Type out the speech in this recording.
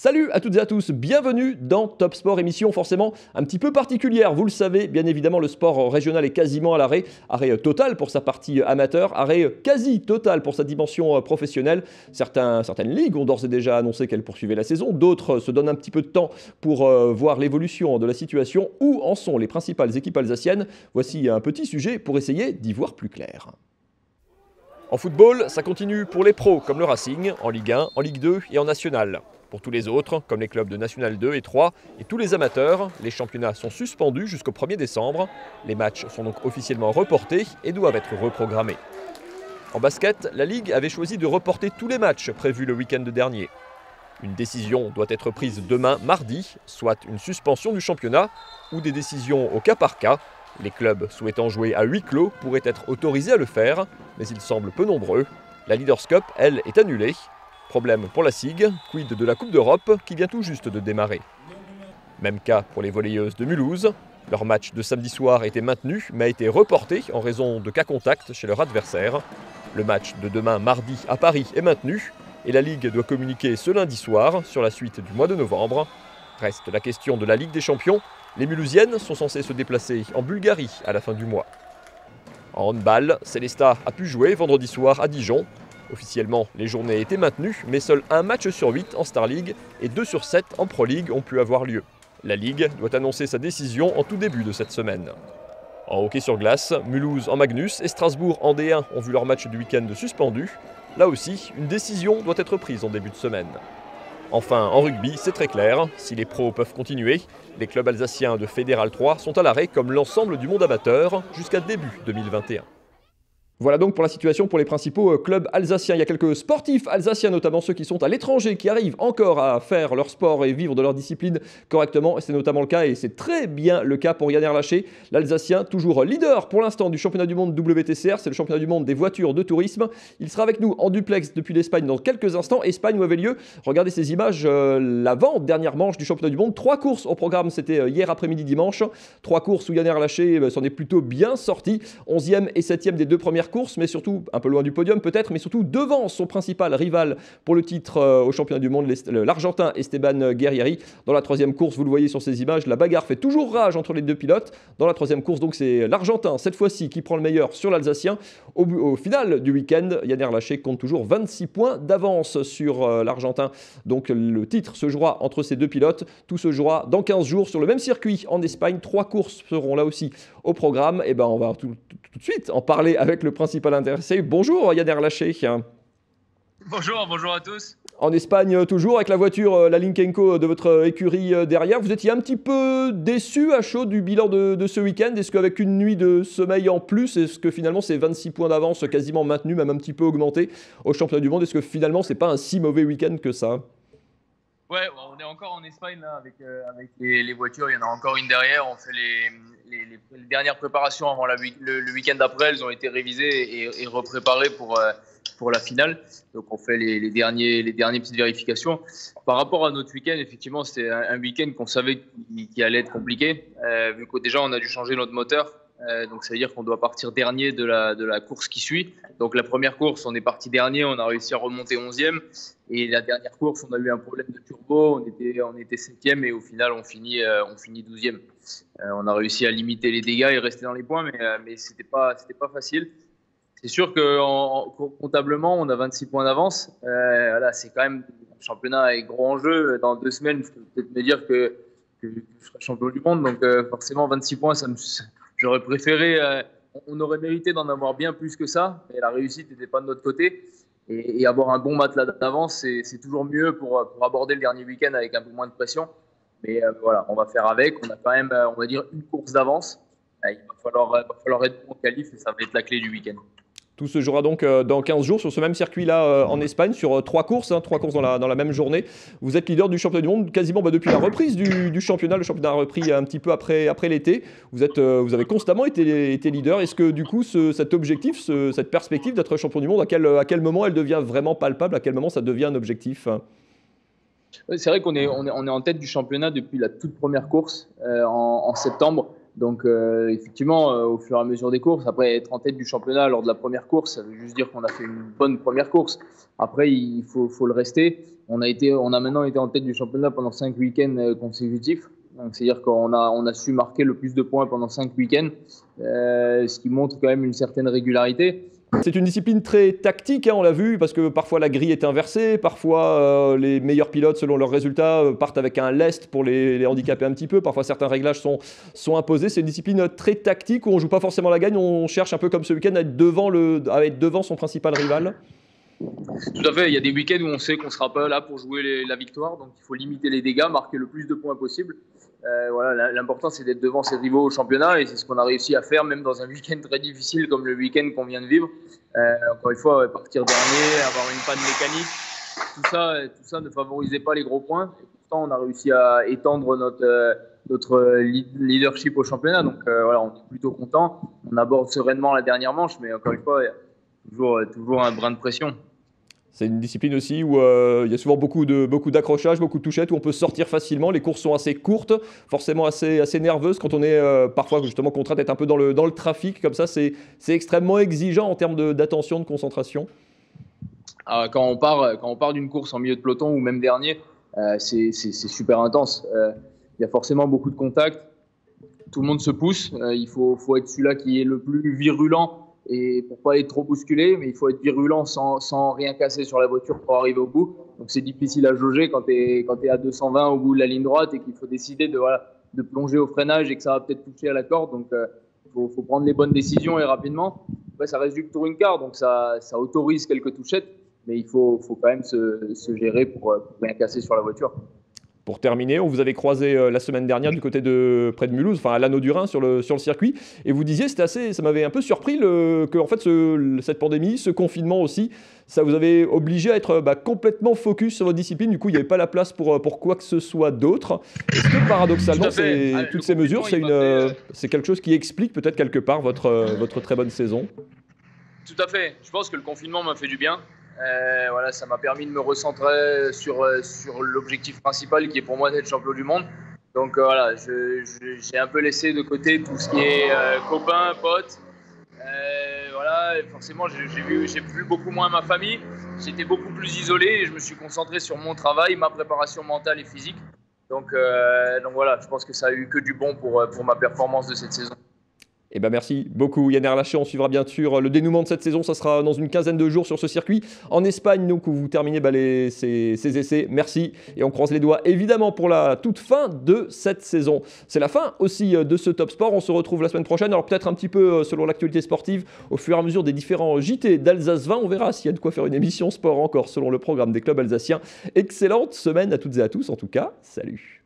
Salut à toutes et à tous, bienvenue dans Top Sport, émission forcément un petit peu particulière. Vous le savez, bien évidemment, le sport régional est quasiment à l'arrêt. Arrêt total pour sa partie amateur, arrêt quasi total pour sa dimension professionnelle. Certaines ligues ont d'ores et déjà annoncé qu'elles poursuivaient la saison. D'autres se donnent un petit peu de temps pour voir l'évolution de la situation. Où en sont les principales équipes alsaciennes? Voici un petit sujet pour essayer d'y voir plus clair. En football, ça continue pour les pros comme le Racing, en Ligue 1, en Ligue 2 et en National. Pour tous les autres, comme les clubs de National 2 et 3 et tous les amateurs, les championnats sont suspendus jusqu'au 1er décembre. Les matchs sont donc officiellement reportés et doivent être reprogrammés. En basket, la Ligue avait choisi de reporter tous les matchs prévus le week-end dernier. Une décision doit être prise demain, mardi, soit une suspension du championnat ou des décisions au cas par cas. Les clubs souhaitant jouer à huis clos pourraient être autorisés à le faire, mais ils semblent peu nombreux. La Leaders Cup, elle, est annulée. Problème pour la SIG, quid de la Coupe d'Europe qui vient tout juste de démarrer. Même cas pour les volleyeuses de Mulhouse. Leur match de samedi soir était maintenu, mais a été reporté en raison de cas contacts chez leur adversaire. Le match de demain, mardi, à Paris est maintenu, et la Ligue doit communiquer ce lundi soir sur la suite du mois de novembre. Reste la question de la Ligue des Champions. Les Mulhousiennes sont censées se déplacer en Bulgarie à la fin du mois. En handball, Célestat a pu jouer vendredi soir à Dijon. Officiellement, les journées étaient maintenues, mais seul un match sur 8 en Star League et 2 sur 7 en Pro League ont pu avoir lieu. La Ligue doit annoncer sa décision en tout début de cette semaine. En hockey sur glace, Mulhouse en Magnus et Strasbourg en D1 ont vu leur match du week-end suspendu. Là aussi, une décision doit être prise en début de semaine. Enfin, en rugby, c'est très clair, si les pros peuvent continuer, les clubs alsaciens de Fédéral 3 sont à l'arrêt comme l'ensemble du monde amateur jusqu'à début 2021. Voilà donc pour la situation pour les principaux clubs alsaciens. Il y a quelques sportifs alsaciens, notamment ceux qui sont à l'étranger, qui arrivent encore à faire leur sport et vivre de leur discipline correctement. C'est notamment le cas, et c'est très bien le cas pour Yann Erlaché, l'Alsacien, toujours leader pour l'instant du championnat du monde WTCR, c'est le championnat du monde des voitures de tourisme. Il sera avec nous en duplex depuis l'Espagne dans quelques instants. Espagne où avait lieu, regardez ces images, l'avant-dernière manche du championnat du monde. 3 courses au programme, c'était hier après-midi dimanche. 3 courses où Yann Erlaché s'en est plutôt bien sorti. 11e et 7e des 2 premières course, mais surtout un peu loin du podium peut-être, mais surtout devant son principal rival pour le titre au championnat du monde, l'Argentin Esteban Guerrieri. Dans la 3e course, vous le voyez sur ces images, la bagarre fait toujours rage entre les deux pilotes. Dans la 3e course, donc c'est l'Argentin cette fois-ci qui prend le meilleur sur l'Alsacien. Au final du week-end, Yann Erlaché compte toujours 26 points d'avance sur l'Argentin. Donc le titre se jouera entre ces deux pilotes. Tout se jouera dans 15 jours sur le même circuit en Espagne. 3 courses seront là aussi au programme. Et ben on va tout de suite en parler avec le principal intéressé. Bonjour Yann Erlaché. Bonjour à tous. En Espagne toujours avec la voiture, la Linkenko de votre écurie derrière. Vous étiez un petit peu déçu à chaud du bilan de ce week-end. Est-ce qu'avec une nuit de sommeil en plus, est-ce que finalement ces 26 points d'avance quasiment maintenus, même un petit peu augmentés au championnat du monde, est-ce que finalement c'est pas un si mauvais week-end que ça? Ouais, on est encore en Espagne là, avec les voitures. Il y en a encore une derrière. On fait les dernières préparations avant le week-end d'après. Elles ont été révisées et repréparées pour la finale. Donc on fait les dernières petites vérifications. Par rapport à notre week-end, effectivement, c'était un week-end qu'on savait qui allait être compliqué, vu que déjà on a dû changer notre moteur. Donc ça veut dire qu'on doit partir dernier de la course qui suit. Donc la première course, on est parti dernier, on a réussi à remonter 11e. Et la dernière course, on a eu un problème de turbo, on était 7e et au final on finit 12e. On a réussi à limiter les dégâts et rester dans les points, mais c'était pas facile. C'est sûr que comptablement, on a 26 points d'avance. Voilà, c'est quand même un championnat avec gros enjeu. Dans 2 semaines, je peux peut-être me dire que je serai champion du monde. Donc forcément, 26 points, j'aurais préféré, on aurait mérité d'en avoir bien plus que ça, mais la réussite n'était pas de notre côté. Et avoir un bon matelas d'avance, c'est toujours mieux pour aborder le dernier week-end avec un peu moins de pression. Mais voilà, on va faire avec. On a quand même, on va dire, une course d'avance. Il va falloir être bon en qualif et ça va être la clé du week-end. Tout se jouera donc dans 15 jours sur ce même circuit-là en Espagne, sur 3 courses, 3 courses dans la même journée. Vous êtes leader du championnat du monde quasiment depuis la reprise du championnat. Le championnat a repris un petit peu après l'été. Vous avez constamment été leader. Est-ce que du coup cet objectif, cette perspective d'être champion du monde, à quel moment elle devient vraiment palpable? À quel moment ça devient un objectif? C'est vrai qu'on est en tête du championnat depuis la toute première course en septembre. Donc, effectivement, au fur et à mesure des courses, après être en tête du championnat lors de la première course, ça veut juste dire qu'on a fait une bonne première course. Après, il faut le rester. On a maintenant été en tête du championnat pendant 5 week-ends consécutifs. Donc, c'est-à-dire qu'on a su marquer le plus de points pendant 5 week-ends, ce qui montre quand même une certaine régularité. C'est une discipline très tactique, hein, on l'a vu, parce que parfois la grille est inversée, parfois les meilleurs pilotes, selon leurs résultats, partent avec un lest pour les handicaper un petit peu, parfois certains réglages sont imposés. C'est une discipline très tactique où on ne joue pas forcément la gagne, on cherche un peu comme ce week-end à être devant son principal rival. Tout à fait, il y a des week-ends où on sait qu'on ne sera pas là pour jouer la victoire, donc il faut limiter les dégâts, marquer le plus de points possible. Voilà, l'important c'est d'être devant ses rivaux au championnat et c'est ce qu'on a réussi à faire même dans un week-end très difficile comme le week-end qu'on vient de vivre. Encore une fois, partir dernier, avoir une panne mécanique, tout ça ne favorisait pas les gros points. Et pourtant, on a réussi à étendre notre leadership au championnat. Donc voilà, on est plutôt content. On aborde sereinement la dernière manche, mais encore une fois, il y a toujours un brin de pression. C'est une discipline aussi où il y a souvent beaucoup d'accrochages, beaucoup de touchettes, où on peut sortir facilement. Les courses sont assez courtes, forcément assez nerveuses. Quand on est parfois justement contraint d'être un peu dans le trafic, comme ça, c'est extrêmement exigeant en termes d'attention, de concentration. Quand on part d'une course en milieu de peloton ou même dernier, c'est super intense. Il y a forcément beaucoup de contacts. Tout le monde se pousse. Il faut être celui-là qui est le plus virulent. Et pour pas être trop bousculé, mais il faut être virulent sans rien casser sur la voiture pour arriver au bout. Donc c'est difficile à jauger quand tu es à 220 au bout de la ligne droite et qu'il faut décider de plonger au freinage et que ça va peut-être toucher à la corde. Donc faut prendre les bonnes décisions et rapidement. Après, ça reste du touring car, donc ça autorise quelques touchettes, mais il faut quand même se gérer pour rien casser sur la voiture. Pour terminer, on vous avait croisé la semaine dernière du côté près de Mulhouse, enfin à l'Anneau du Rhin sur le circuit, et vous disiez, ça m'avait un peu surpris que en fait cette pandémie, ce confinement aussi, ça vous avait obligé à être complètement focus sur votre discipline. Du coup, il n'y avait pas la place pour quoi que ce soit d'autre. Est-ce que paradoxalement, toutes ces mesures, c'est quelque chose qui explique peut-être quelque part votre très bonne saison? Tout à fait. Je pense que le confinement m'a fait du bien. Voilà, ça m'a permis de me recentrer sur l'objectif principal qui est pour moi d'être champion du monde. Donc voilà, j'ai un peu laissé de côté tout ce qui est copains, potes. Voilà, forcément, j'ai vu beaucoup moins ma famille. J'étais beaucoup plus isolé et je me suis concentré sur mon travail, ma préparation mentale et physique. Donc voilà, je pense que ça a eu que du bon pour ma performance de cette saison. Eh ben merci beaucoup Yann Erlaché, on suivra bien sûr le dénouement de cette saison, ça sera dans une quinzaine de jours sur ce circuit en Espagne, donc où vous terminez ces essais. Merci et on croise les doigts évidemment pour la toute fin de cette saison. C'est la fin aussi de ce Top Sport, on se retrouve la semaine prochaine, alors peut-être un petit peu selon l'actualité sportive au fur et à mesure des différents JT d'Alsace 20, on verra s'il y a de quoi faire une émission sport encore selon le programme des clubs alsaciens. Excellente semaine à toutes et à tous en tout cas, salut.